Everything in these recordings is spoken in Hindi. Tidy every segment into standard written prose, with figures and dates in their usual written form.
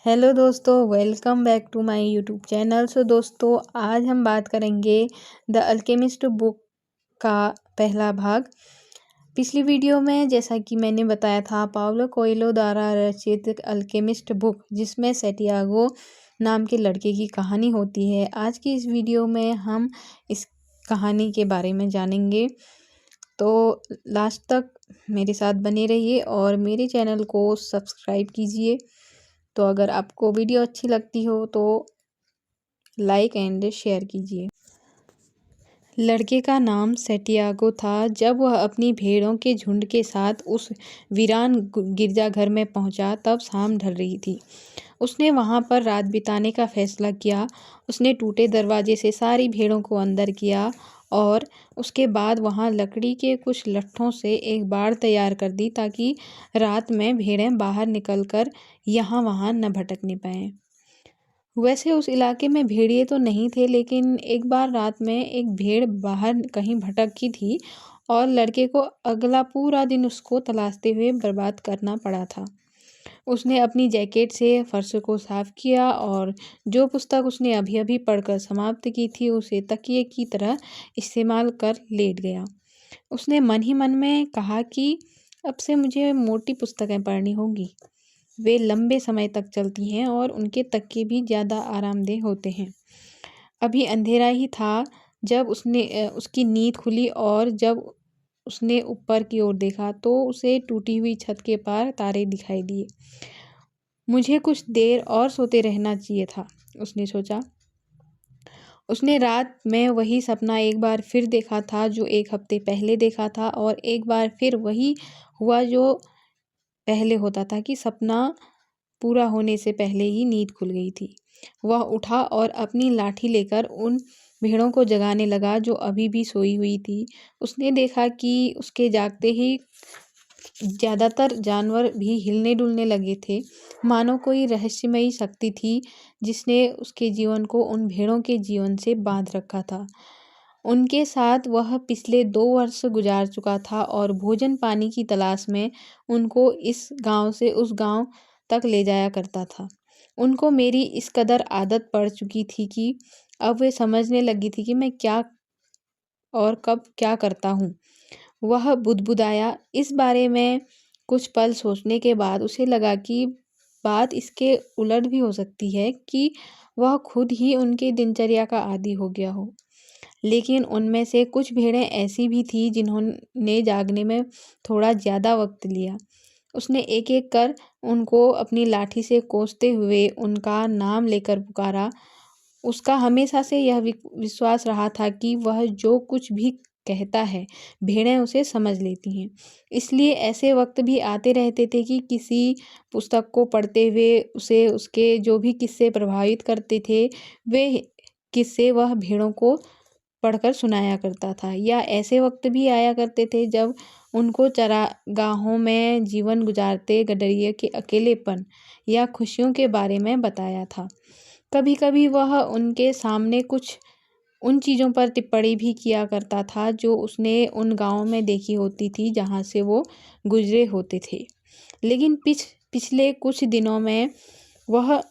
हेलो दोस्तों, welcome back to my YouTube channel. दोस्तों, आज हम बात करेंगे द अल्केमिस्ट बुक का पहला भाग। पिछली वीडियो में जैसा कि मैंने बताया था, पाउलो कोएल्हो द्वारा रचित अल्केमिस्ट बुक, जिसमें सैंटियागो नाम के लड़के की कहानी होती है। आज की इस वीडियो में हम इस कहानी के बारे में जानेंगे, तो लास्ट तक मेरे साथ बने रहिए और मेरे चैनल को सब्सक्राइब कीजिए। तो अगर आपको वीडियो अच्छी लगती हो तो लाइक एंड शेयर कीजिए। लड़के का नाम सैंटियागो था। जब वह अपनी भेड़ों के झुंड के साथ उस वीरान गिरजाघर में पहुंचा, तब शाम ढल रही थी। उसने वहां पर रात बिताने का फैसला किया। उसने टूटे दरवाजे से सारी भेड़ों को अंदर किया और उसके बाद वहां लकड़ी के कुछ लट्ठों से एक बाड़ तैयार कर दी, ताकि रात में भेड़ें बाहर निकलकर यहाँ वहाँ न भटकने पाएं। वैसे उस इलाके में भेड़िए तो नहीं थे, लेकिन एक बार रात में एक भेड़ बाहर कहीं भटकी थी और लड़के को अगला पूरा दिन उसको तलाशते हुए बर्बाद करना पड़ा था। उसने अपनी जैकेट से फर्श को साफ किया और जो पुस्तक उसने अभी अभी पढ़कर समाप्त की थी, उसे तकिए की तरह इस्तेमाल कर लेट गया। उसने मन ही मन में कहा कि अब से मुझे मोटी पुस्तकें पढ़नी होगी। वे लंबे समय तक चलती हैं और उनके तकिए भी ज़्यादा आरामदेह होते हैं। अभी अंधेरा ही था जब उसकी नींद खुली और जब उसने ऊपर की ओर देखा तो उसे टूटी हुई छत के पार तारे दिखाई दिए। मुझे कुछ देर और सोते रहना चाहिए था, उसने सोचा। उसने रात में वही सपना एक बार फिर देखा था जो एक हफ्ते पहले देखा था, और एक बार फिर वही हुआ जो पहले होता था कि सपना पूरा होने से पहले ही नींद खुल गई थी। वह उठा और अपनी लाठी लेकर उन भेड़ों को जगाने लगा जो अभी भी सोई हुई थी। उसने देखा कि उसके जागते ही ज़्यादातर जानवर भी हिलने डुलने लगे थे, मानो कोई रहस्यमयी शक्ति थी जिसने उसके जीवन को उन भेड़ों के जीवन से बांध रखा था। उनके साथ वह पिछले 2 वर्ष गुजार चुका था और भोजन पानी की तलाश में उनको इस गांव से उस गांव तक ले जाया करता था। उनको मेरी इस कदर आदत पड़ चुकी थी कि अब वे समझने लगी थी कि मैं क्या और कब क्या करता हूँ। वह बुदबुदाया। इस बारे में कुछ पल सोचने के बाद उसे लगा कि बात इसके उलट भी हो सकती है, कि वह खुद ही उनकी दिनचर्या का आदी हो गया हो। लेकिन उनमें से कुछ भेड़ें ऐसी भी थीं जिन्होंने जागने में थोड़ा ज़्यादा वक्त लिया। उसने एक-एक कर उनको अपनी लाठी से कोसते हुए उनका नाम लेकर पुकारा। उसका हमेशा से यह विश्वास रहा था कि वह जो कुछ भी कहता है, भेड़ें उसे समझ लेती हैं। इसलिए ऐसे वक्त भी आते रहते थे कि किसी पुस्तक को पढ़ते हुए उसे उसके जो भी किस्से प्रभावित करते थे, वे किस्से वह भेड़ों को पढ़कर सुनाया करता था। या ऐसे वक्त भी आया करते थे जब उनको चरागाहों में जीवन गुजारते गडरिये के अकेलेपन या खुशियों के बारे में बताया था। कभी-कभी वह उनके सामने कुछ उन चीज़ों पर टिप्पणी भी किया करता था जो उसने उन गाँवों में देखी होती थी जहाँ से वो गुजरे होते थे। लेकिन पिछले कुछ दिनों में वह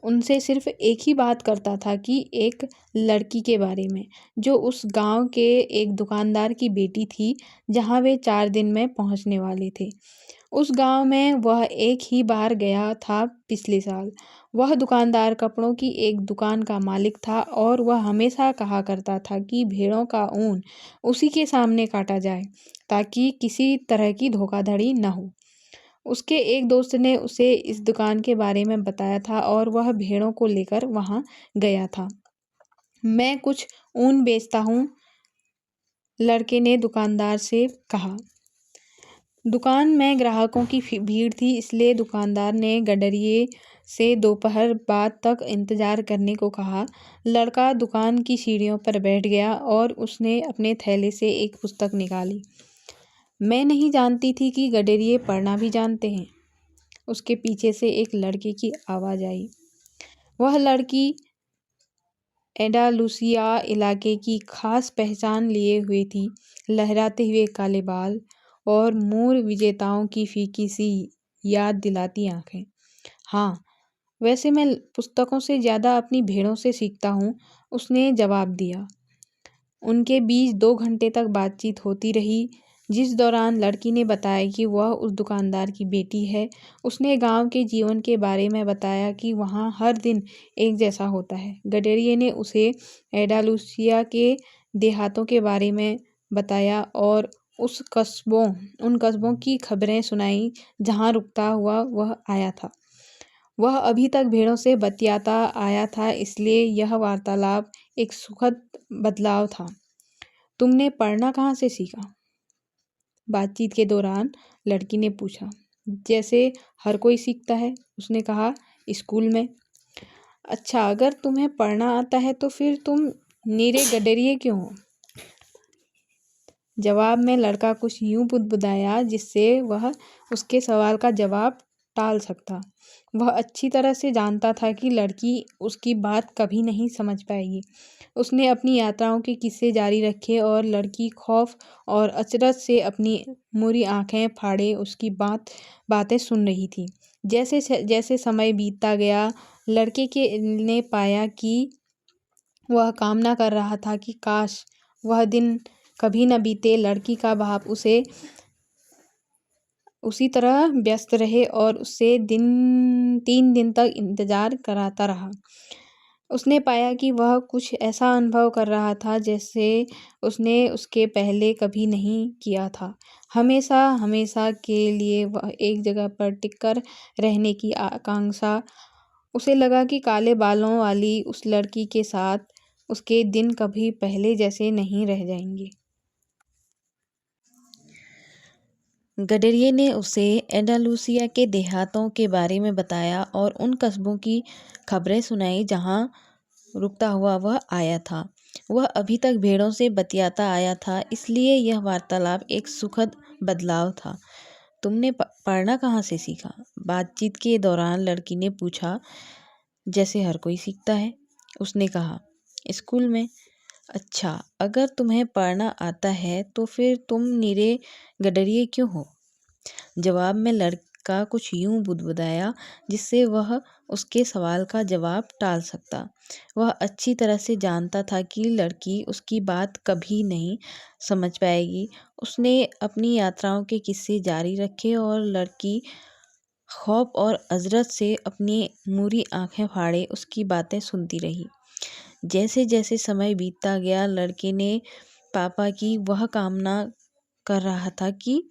उनसे सिर्फ एक ही बात करता था, कि एक लड़की के बारे में जो उस गांव के एक दुकानदार की बेटी थी, जहां वे 4 दिन में पहुंचने वाले थे। उस गांव में वह एक ही बार गया था पिछले साल। वह दुकानदार कपड़ों की एक दुकान का मालिक था और वह हमेशा कहा करता था कि भेड़ों का ऊन उसी के सामने काटा जाए, ताकि किसी तरह की धोखाधड़ी न हो। उसके एक दोस्त ने उसे इस दुकान के बारे में बताया था और वह भेड़ों को लेकर वहां गया था। मैं कुछ ऊन बेचता हूँ, लड़के ने दुकानदार से कहा। दुकान में ग्राहकों की भीड़ थी, इसलिए दुकानदार ने गडरिये से दोपहर बाद तक इंतजार करने को कहा। लड़का दुकान की सीढ़ियों पर बैठ गया और उसने अपने थैले से एक पुस्तक निकाली। मैं नहीं जानती थी कि गडरिये पढ़ना भी जानते हैं, उसके पीछे से एक लड़के की आवाज़ आई। वह लड़की एंडालुसिया इलाके की खास पहचान लिए हुए थी, लहराते हुए काले बाल और मूर विजेताओं की फीकी सी याद दिलाती आंखें। हाँ, वैसे मैं पुस्तकों से ज़्यादा अपनी भेड़ों से सीखता हूँ, उसने जवाब दिया। उनके बीच 2 घंटे तक बातचीत होती रही, जिस दौरान लड़की ने बताया कि वह उस दुकानदार की बेटी है। उसने गांव के जीवन के बारे में बताया कि वहां हर दिन एक जैसा होता है। गडेरिये ने उसे एंडालुसिया के देहातों के बारे में बताया और उन कस्बों की खबरें सुनाई जहां रुकता हुआ वह आया था। वह अभी तक भेड़ों से बतियाता आया था, इसलिए यह वार्तालाप एक सुखद बदलाव था। तुमने पढ़ना कहाँ से सीखा? बातचीत के दौरान लड़की ने पूछा। जैसे हर कोई सीखता है, उसने कहा, स्कूल में। अच्छा, अगर तुम्हें पढ़ना आता है तो फिर तुम नीरे गडरिये क्यों हो? जवाब में लड़का कुछ यूं बुदबुदाया जिससे वह उसके सवाल का जवाब टाल सकता। वह अच्छी तरह से जानता था कि लड़की उसकी बात कभी नहीं समझ पाएगी। उसने अपनी यात्राओं के किस्से जारी रखे और लड़की खौफ और अचरज से अपनी मुरी आंखें फाड़े उसकी बातें सुन रही थी। जैसे जैसे समय बीतता गया, लड़के के ने पाया कि वह कामना कर रहा था कि काश वह दिन कभी न बीते। लड़की का बाप उसे उसी तरह व्यस्त रहे और उससे 3 दिन तक इंतजार कराता रहा। उसने पाया कि वह कुछ ऐसा अनुभव कर रहा था जैसे उसने उसके पहले कभी नहीं किया था। हमेशा हमेशा के लिए वह एक जगह पर टिककर रहने की आकांक्षा। उसे लगा कि काले बालों वाली उस लड़की के साथ उसके दिन कभी पहले जैसे नहीं रह जाएंगे। गडरिये ने उसे एंडालुसिया के देहातों के बारे में बताया और उन कस्बों की खबरें सुनाई जहां रुकता हुआ वह आया था। वह अभी तक भेड़ों से बतियाता आया था, इसलिए यह वार्तालाप एक सुखद बदलाव था। तुमने पढ़ना कहाँ से सीखा? बातचीत के दौरान लड़की ने पूछा। जैसे हर कोई सीखता है, उसने कहा, स्कूल में। अच्छा, अगर तुम्हें पढ़ना आता है तो फिर तुम नीरे गडरिये क्यों हो? जवाब में लड़का कुछ यूं बुदबुदाया जिससे वह उसके सवाल का जवाब टाल सकता। वह अच्छी तरह से जानता था कि लड़की उसकी बात कभी नहीं समझ पाएगी। उसने अपनी यात्राओं के किस्से जारी रखे और लड़की खौफ और अजरत से अपनी मुरी आंखें फाड़े उसकी बातें सुनती रही। जैसे जैसे समय बीतता गया, लड़के ने पापा की वह कामना कर रहा था कि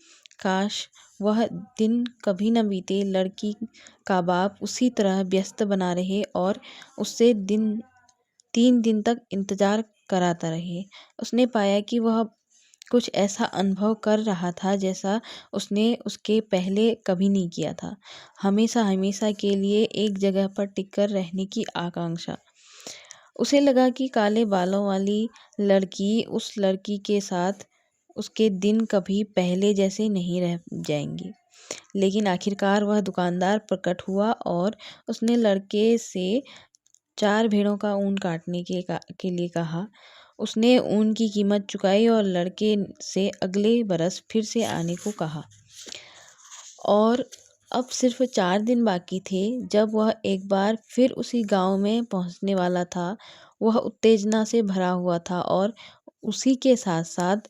काश वह दिन कभी न बीते। लड़की का बाप उसी तरह व्यस्त बना रहे और उससे 3 दिन तक इंतजार कराता रहे। उसने पाया कि वह कुछ ऐसा अनुभव कर रहा था जैसा उसने उसके पहले कभी नहीं किया था। हमेशा हमेशा के लिए एक जगह पर टिककर रहने की आकांक्षा। उसे लगा कि काले बालों वाली लड़की उस लड़की के साथ उसके दिन कभी पहले जैसे नहीं रह जाएंगे। लेकिन आखिरकार वह दुकानदार प्रकट हुआ और उसने लड़के से 4 भेड़ों का ऊन काटने के लिए कहा। उसने ऊन की कीमत चुकाई और लड़के से अगले बरस फिर से आने को कहा। और अब सिर्फ 4 दिन बाकी थे जब वह एक बार फिर उसी गांव में पहुंचने वाला था। वह उत्तेजना से भरा हुआ था और उसी के साथ साथ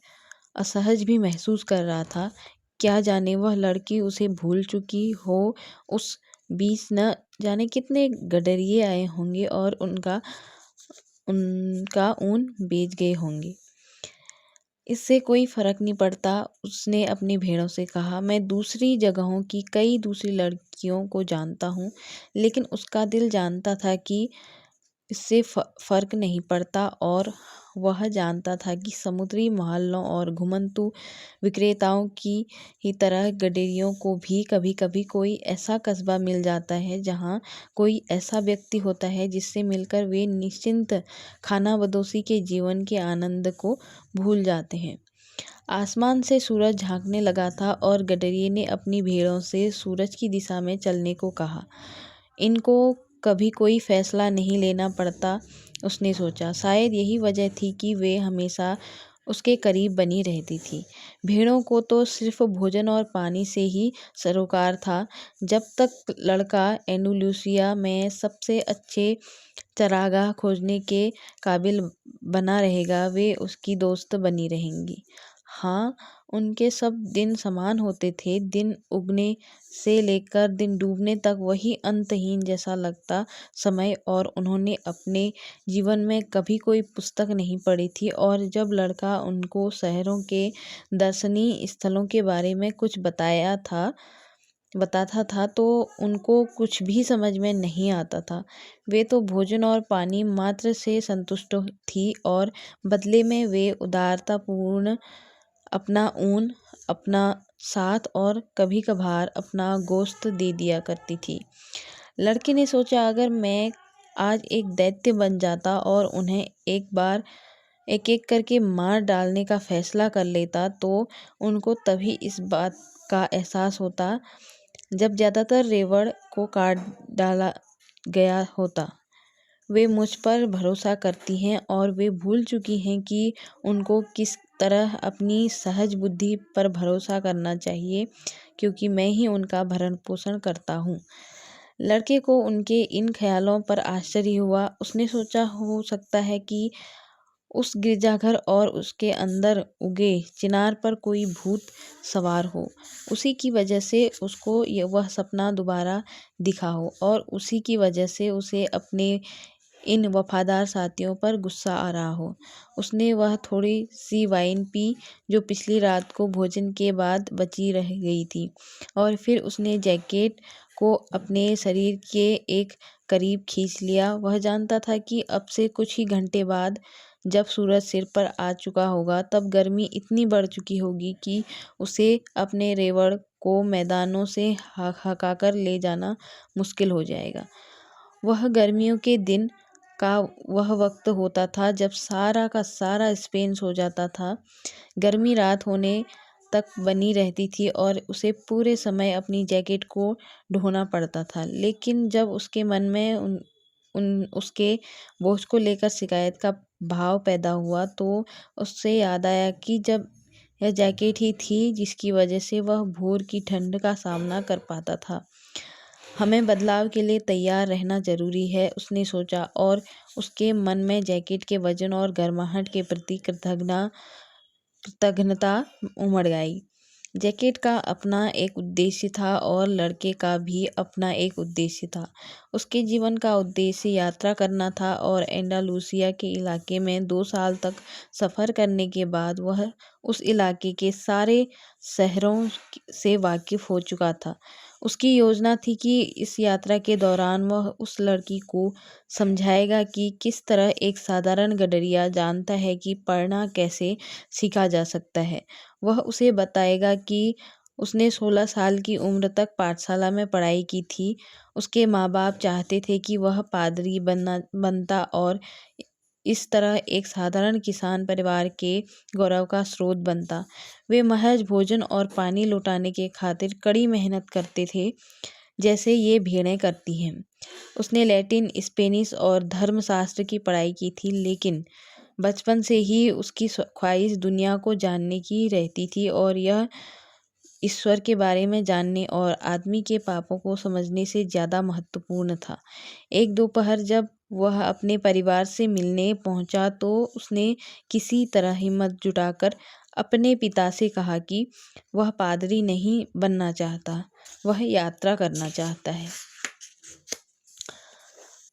असहज भी महसूस कर रहा था। क्या जाने वह लड़की उसे भूल चुकी हो। उस बीच न जाने कितने गडरिये आए होंगे और उनका ऊन बेच गए होंगे। इससे कोई फर्क नहीं पड़ता, उसने अपनी भेड़ों से कहा। मैं दूसरी जगहों की कई दूसरी लड़कियों को जानता हूँ, लेकिन उसका दिल जानता था कि इससे फर्क नहीं पड़ता और वह जानता था कि समुद्री मोहल्लों और घुमंतू विक्रेताओं की ही तरह गडरियों को भी कभी कभी कोई ऐसा कस्बा मिल जाता है जहाँ कोई ऐसा व्यक्ति होता है जिससे मिलकर वे निश्चिंत खानाबदोशी के जीवन के आनंद को भूल जाते हैं। आसमान से सूरज झांकने लगा था और गडरिये ने अपनी भेड़ों से सूरज की दिशा में चलने को कहा। इनको कभी कोई फैसला नहीं लेना पड़ता, उसने सोचा। शायद यही वजह थी कि वे हमेशा उसके करीब बनी रहती थी। भेड़ों को तो सिर्फ भोजन और पानी से ही सरोकार था। जब तक लड़का एंडलूसिया में सबसे अच्छे चरागाह खोजने के काबिल बना रहेगा, वे उसकी दोस्त बनी रहेंगी। हाँ, उनके सब दिन समान होते थे। दिन उगने से लेकर दिन डूबने तक वही अंतहीन जैसा लगता समय, और उन्होंने अपने जीवन में कभी कोई पुस्तक नहीं पढ़ी थी। और जब लड़का उनको शहरों के दर्शनीय स्थलों के बारे में कुछ बताता था तो उनको कुछ भी समझ में नहीं आता था। वे तो भोजन और पानी मात्र से संतुष्ट थी, और बदले में वे उदारतापूर्ण अपना ऊन, अपना साथ और कभी कभार अपना गोश्त दे दिया करती थी। लड़के ने सोचा, अगर मैं आज एक दैत्य बन जाता और उन्हें एक एक करके मार डालने का फैसला कर लेता, तो उनको तभी इस बात का एहसास होता जब ज़्यादातर रेवड़ को काट डाला गया होता। वे मुझ पर भरोसा करती हैं और वे भूल चुकी हैं कि उनको किस तरह अपनी सहज बुद्धि पर भरोसा करना चाहिए, क्योंकि मैं ही उनका भरण पोषण करता हूँ। लड़के को उनके इन ख्यालों पर आश्चर्य हुआ। उसने सोचा, हो सकता है कि उस गिरजाघर और उसके अंदर उगे चिनार पर कोई भूत सवार हो। उसी की वजह से उसको वह सपना दोबारा दिखा हो, और उसी की वजह से उसे अपने इन वफादार साथियों पर गुस्सा आ रहा हो। उसने वह थोड़ी सी वाइन पी जो पिछली रात को भोजन के बाद बची रह गई थी, और फिर उसने जैकेट को अपने शरीर के एक करीब खींच लिया। वह जानता था कि अब से कुछ ही घंटे बाद, जब सूरज सिर पर आ चुका होगा, तब गर्मी इतनी बढ़ चुकी होगी कि उसे अपने रेवड़ को मैदानों से हकाकर ले जाना मुश्किल हो जाएगा। वह गर्मियों के दिन का वह वक्त होता था जब सारा का सारा स्पेन सो जाता था। गर्मी रात होने तक बनी रहती थी और उसे पूरे समय अपनी जैकेट को ढोना पड़ता था। लेकिन जब उसके मन में उसके बोझ को लेकर शिकायत का भाव पैदा हुआ, तो उससे याद आया कि जब यह जैकेट ही थी जिसकी वजह से वह भोर की ठंड का सामना कर पाता था। हमें बदलाव के लिए तैयार रहना जरूरी है, उसने सोचा, और उसके मन में जैकेट के वजन और गर्माहट के प्रति कृतज्ञता उमड़ आई। जैकेट का अपना एक उद्देश्य था और लड़के का भी अपना एक उद्देश्य था। उसके जीवन का उद्देश्य यात्रा करना था, और एंडालूसिया के इलाके में 2 साल तक सफ़र करने के बाद वह उस इलाके के सारे शहरों से वाकिफ़ हो चुका था। उसकी योजना थी कि इस यात्रा के दौरान वह उस लड़की को समझाएगा कि किस तरह एक साधारण गडरिया जानता है कि पढ़ना कैसे सीखा जा सकता है। वह उसे बताएगा कि उसने 16 साल की उम्र तक पाठशाला में पढ़ाई की थी। उसके माँ बाप चाहते थे कि वह पादरी बनता और इस तरह एक साधारण किसान परिवार के गौरव का स्रोत बनता। वे महज भोजन और पानी लौटाने के खातिर कड़ी मेहनत करते थे, जैसे ये भेड़ें करती हैं। उसने लैटिन, स्पेनिश और धर्मशास्त्र की पढ़ाई की थी, लेकिन बचपन से ही उसकी ख्वाहिश दुनिया को जानने की रहती थी, और यह ईश्वर के बारे में जानने और आदमी के पापों को समझने से ज़्यादा महत्वपूर्ण था। एक दोपहर जब वह अपने परिवार से मिलने पहुंचा, तो उसने किसी तरह हिम्मत जुटाकर अपने पिता से कहा कि वह पादरी नहीं बनना चाहता, वह यात्रा करना चाहता है।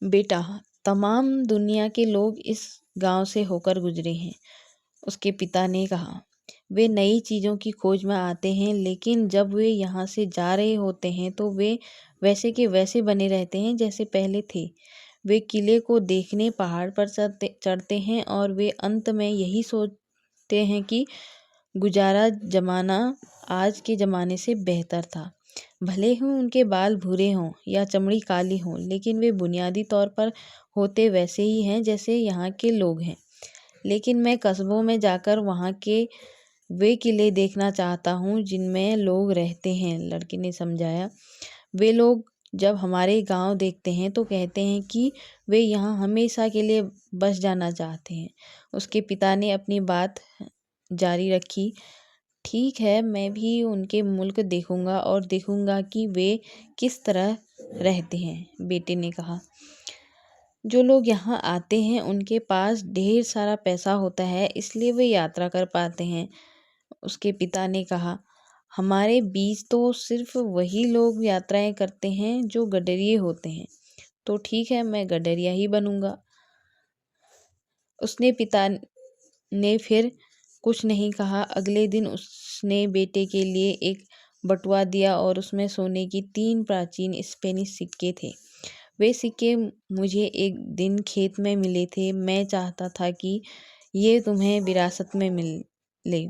बेटा, तमाम दुनिया के लोग इस गांव से होकर गुजरे हैं, उसके पिता ने कहा। वे नई चीज़ों की खोज में आते हैं, लेकिन जब वे यहाँ से जा रहे होते हैं तो वे वैसे के वैसे बने रहते हैं जैसे पहले थे। वे किले को देखने पहाड़ पर चढ़ते हैं, और वे अंत में यही सोचते हैं कि गुजारा जमाना आज के ज़माने से बेहतर था। भले ही उनके बाल भूरे हों या चमड़ी काली हो, लेकिन वे बुनियादी तौर पर होते वैसे ही हैं जैसे यहाँ के लोग हैं। लेकिन मैं कस्बों में जाकर वहाँ के वे किले देखना चाहता हूँ जिनमें लोग रहते हैं, लड़के ने समझाया। वे लोग जब हमारे गांव देखते हैं तो कहते हैं कि वे यहाँ हमेशा के लिए बस जाना चाहते हैं। उसके पिता ने अपनी बात जारी रखी। ठीक है, मैं भी उनके मुल्क देखूंगा और देखूंगा कि वे किस तरह रहते हैं। बेटे ने कहा, जो लोग यहाँ आते हैं उनके पास ढेर सारा पैसा होता है, इसलिए वे यात्रा कर पाते हैं। उसके पिता ने कहा, हमारे बीच तो सिर्फ वही लोग यात्राएं करते हैं जो गडरिये होते हैं। तो ठीक है, मैं गडरिया ही बनूंगा। उसने पिता ने फिर कुछ नहीं कहा। अगले दिन उसने बेटे के लिए एक बटुआ दिया और उसमें सोने की 3 प्राचीन स्पेनिश सिक्के थे। वे सिक्के मुझे एक दिन खेत में मिले थे। मैं चाहता था कि ये तुम्हें विरासत में मिले,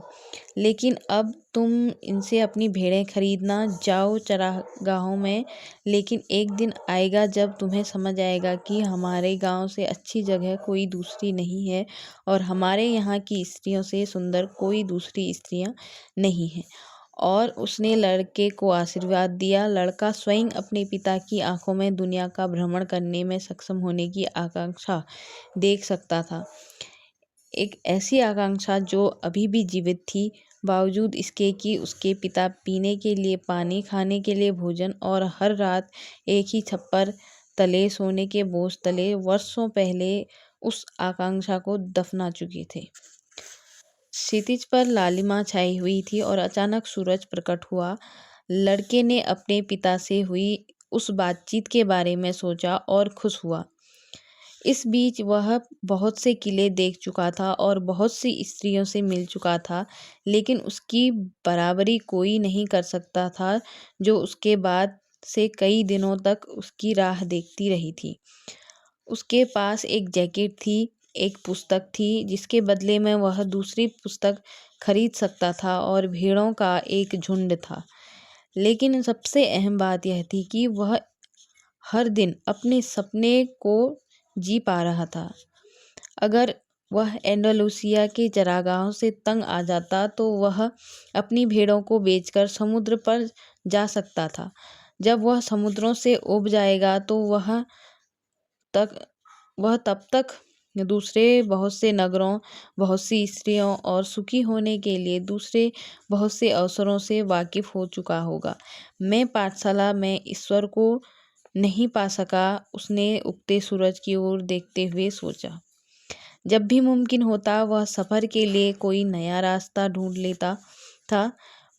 लेकिन अब तुम इनसे अपनी भेड़ें खरीदना जाओ चरागाहों में। लेकिन एक दिन आएगा जब तुम्हें समझ आएगा कि हमारे गांव से अच्छी जगह कोई दूसरी नहीं है और हमारे यहाँ की स्त्रियों से सुंदर कोई दूसरी स्त्रियाँ नहीं हैं। और उसने लड़के को आशीर्वाद दिया। लड़का स्वयं अपने पिता की आंखों में दुनिया का भ्रमण करने में सक्षम होने की आकांक्षा देख सकता था। एक ऐसी आकांक्षा जो अभी भी जीवित थी, बावजूद इसके कि उसके पिता पीने के लिए पानी, खाने के लिए भोजन और हर रात एक ही छप्पर तले सोने के बोझ तले वर्षों पहले उस आकांक्षा को दफना चुके थे। क्षितिज पर लालिमा छाई हुई थी और अचानक सूरज प्रकट हुआ। लड़के ने अपने पिता से हुई उस बातचीत के बारे में सोचा और खुश हुआ। इस बीच वह बहुत से किले देख चुका था और बहुत सी स्त्रियों से मिल चुका था, लेकिन उसकी बराबरी कोई नहीं कर सकता था जो उसके बाद से कई दिनों तक उसकी राह देखती रही थी। उसके पास एक जैकेट थी, एक पुस्तक थी जिसके बदले में वह दूसरी पुस्तक खरीद सकता था, और भेड़ों का एक झुंड था। लेकिन सबसे अहम बात यह थी कि वह हर दिन अपने सपने को जी पा रहा था। अगर वह एंडालुसिया के चरागाहों से तंग आ जाता तो वह अपनी भेड़ों को बेचकर समुद्र पर जा सकता था। जब वह समुद्रों से उब जाएगा तो वह तब तक दूसरे बहुत से नगरों, बहुत सी स्त्रियों और सुखी होने के लिए दूसरे बहुत से अवसरों से वाकिफ हो चुका होगा। मैं पाठशाला में ईश्वर को नहीं पा सका, उसने उगते सूरज की ओर देखते हुए सोचा। जब भी मुमकिन होता वह सफ़र के लिए कोई नया रास्ता ढूंढ लेता था।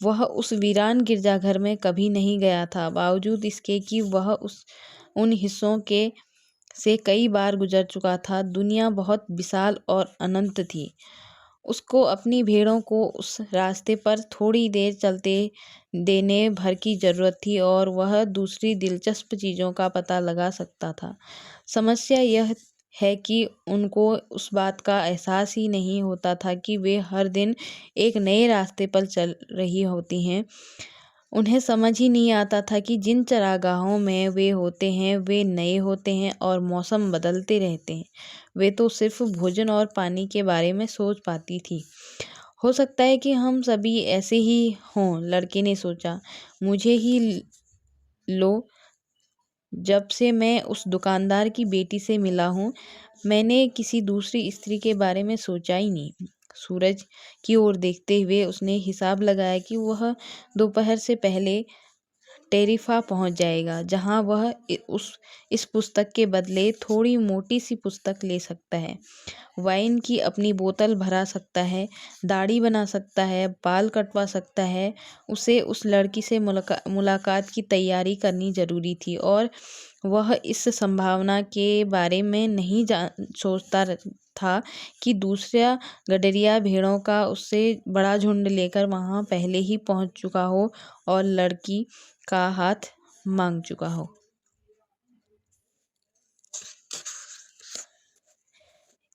वह उस वीरान गिरजाघर में कभी नहीं गया था, बावजूद इसके कि वह उन हिस्सों के से कई बार गुजर चुका था। दुनिया बहुत विशाल और अनंत थी। उसको अपनी भेड़ों को उस रास्ते पर थोड़ी देर चलते देने भर की ज़रूरत थी और वह दूसरी दिलचस्प चीज़ों का पता लगा सकता था। समस्या यह है कि उनको उस बात का एहसास ही नहीं होता था कि वे हर दिन एक नए रास्ते पर चल रही होती हैं। उन्हें समझ ही नहीं आता था कि जिन चरागाहों में वे होते हैं वे नए होते हैं और मौसम बदलते रहते हैं। वे तो सिर्फ भोजन और पानी के बारे में सोच पाती थी। हो सकता है कि हम सभी ऐसे ही हों, लड़के ने सोचा। मुझे ही लो, जब से मैं उस दुकानदार की बेटी से मिला हूँ, मैंने किसी दूसरी स्त्री के बारे में सोचा ही नहीं। सूरज की ओर देखते हुए उसने हिसाब लगाया कि वह दोपहर से पहले टेरिफा पहुंच जाएगा, जहां वह इस पुस्तक के बदले थोड़ी मोटी सी पुस्तक ले सकता है, वाइन की अपनी बोतल भरा सकता है, दाढ़ी बना सकता है, बाल कटवा सकता है। उसे उस लड़की से मुलाकात की तैयारी करनी जरूरी थी और वह इस संभावना के बारे में नहीं सोचता था कि दूसरा गडरिया भेड़ों का उससे बड़ा झुंड लेकर वहां पहले ही पहुंच चुका हो और लड़की का हाथ मांग चुका हो।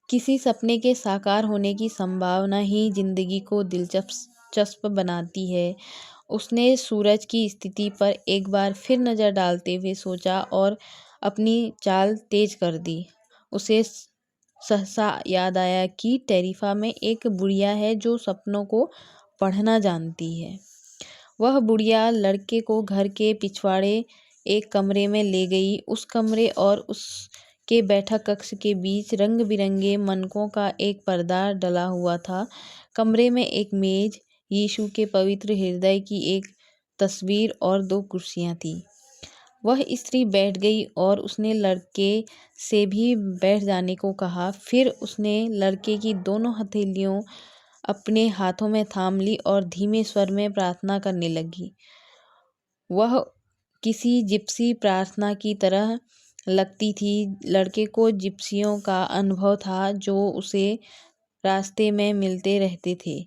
किसी सपने के साकार होने की संभावना ही जिंदगी को दिलचस्प बनाती है। उसने सूरज की स्थिति पर एक बार फिर नजर डालते हुए सोचा और अपनी चाल तेज कर दी। उसे सहसा याद आया कि टेरिफा में एक बुढ़िया है जो सपनों को पढ़ना जानती है। वह बुढ़िया लड़के को घर के पिछवाड़े एक कमरे में ले गई। उस कमरे और उस के बैठक कक्ष के बीच रंग बिरंगे मनकों का एक पर्दा डला हुआ था। कमरे में एक मेज, यीशु के पवित्र हृदय की एक तस्वीर और 2 कुर्सियां थीं। वह स्त्री बैठ गई और उसने लड़के से भी बैठ जाने को कहा। फिर उसने लड़के की दोनों हथेलियों अपने हाथों में थाम ली और धीमे स्वर में प्रार्थना करने लगी। वह किसी जिप्सी प्रार्थना की तरह लगती थी। लड़के को जिप्सियों का अनुभव था जो उसे रास्ते में मिलते रहते थे।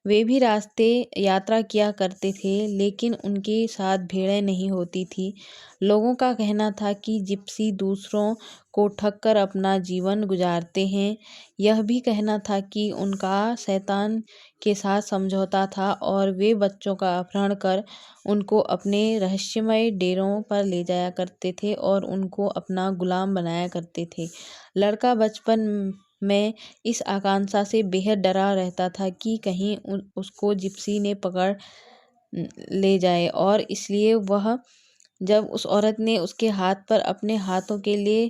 वे भी रास्ते यात्रा किया करते थे, लेकिन उनके साथ भीड़ें नहीं होती थी। लोगों का कहना था कि जिप्सी दूसरों को ठग कर अपना जीवन गुजारते हैं। यह भी कहना था कि उनका शैतान के साथ समझौता था और वे बच्चों का अपहरण कर उनको अपने रहस्यमय डेरों पर ले जाया करते थे और उनको अपना गुलाम बनाया करते थे। लड़का बचपन में इस आकांक्षा से बेहद डरा रहता था कि कहीं उसको जिप्सी ने पकड़ ले जाए, और इसलिए वह जब उस औरत ने उसके हाथ पर अपने हाथों के लिए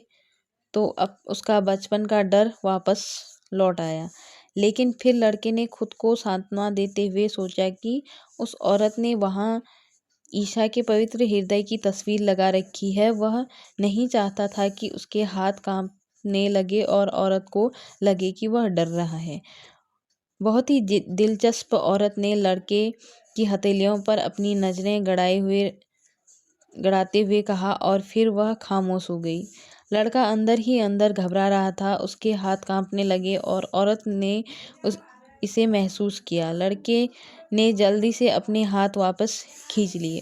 तो अब उसका बचपन का डर वापस लौट आया। लेकिन फिर लड़के ने खुद को सांत्वना देते हुए सोचा कि उस औरत ने वहाँ ईशा के पवित्र हृदय की तस्वीर लगा रखी है। वह नहीं चाहता था कि उसके हाथ कांपने लगे और औरत को लगे कि वह डर रहा है। बहुत ही दिलचस्प। औरत ने लड़के की हथेलियों पर अपनी नजरें गड़ाते हुए कहा और फिर वह खामोश हो गई। लड़का अंदर ही अंदर घबरा रहा था। उसके हाथ कांपने लगे और औरत ने इसे महसूस किया। लड़के ने जल्दी से अपने हाथ वापस खींच लिए।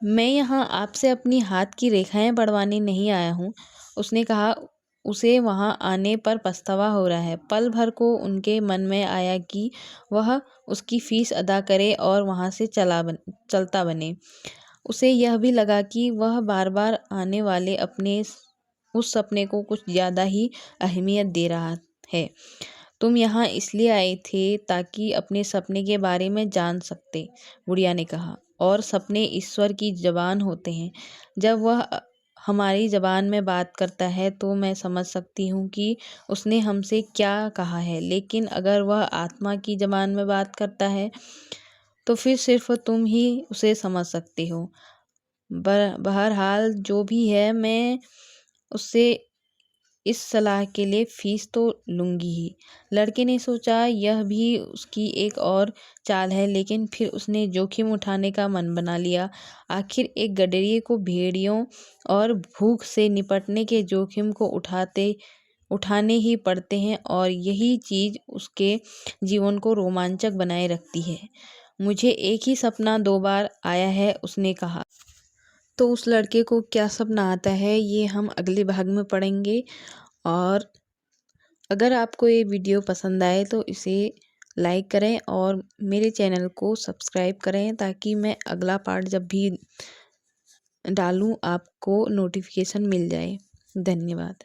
मैं यहाँ आपसे अपनी हाथ की रेखाएं बढ़वाने नहीं आया हूँ, उसने कहा। उसे वहाँ आने पर पछतावा हो रहा है। पल भर को उनके मन में आया कि वह उसकी फीस अदा करे और वहाँ से चलता बने। उसे यह भी लगा कि वह बार बार आने वाले अपने उस सपने को कुछ ज़्यादा ही अहमियत दे रहा है। तुम यहाँ इसलिए आए थे ताकि अपने सपने के बारे में जान सकते, बुढ़िया ने कहा। और सपने ईश्वर की ज़बान होते हैं। जब वह हमारी ज़बान में बात करता है तो मैं समझ सकती हूँ कि उसने हमसे क्या कहा है, लेकिन अगर वह आत्मा की ज़बान में बात करता है तो फिर सिर्फ तुम ही उसे समझ सकते हो। बहरहाल जो भी है, मैं उससे इस सलाह के लिए फीस तो लूँगी ही। लड़के ने सोचा यह भी उसकी एक और चाल है, लेकिन फिर उसने जोखिम उठाने का मन बना लिया। आखिर एक गडरिये को भेड़ियों और भूख से निपटने के जोखिम को उठाने ही पड़ते हैं, और यही चीज़ उसके जीवन को रोमांचक बनाए रखती है। मुझे एक ही सपना 2 बार आया है, उसने कहा। तो उस लड़के को क्या सपना आता है, ये हम अगले भाग में पढ़ेंगे। और अगर आपको ये वीडियो पसंद आए तो इसे लाइक करें और मेरे चैनल को सब्सक्राइब करें, ताकि मैं अगला पार्ट जब भी डालूं आपको नोटिफिकेशन मिल जाए। धन्यवाद।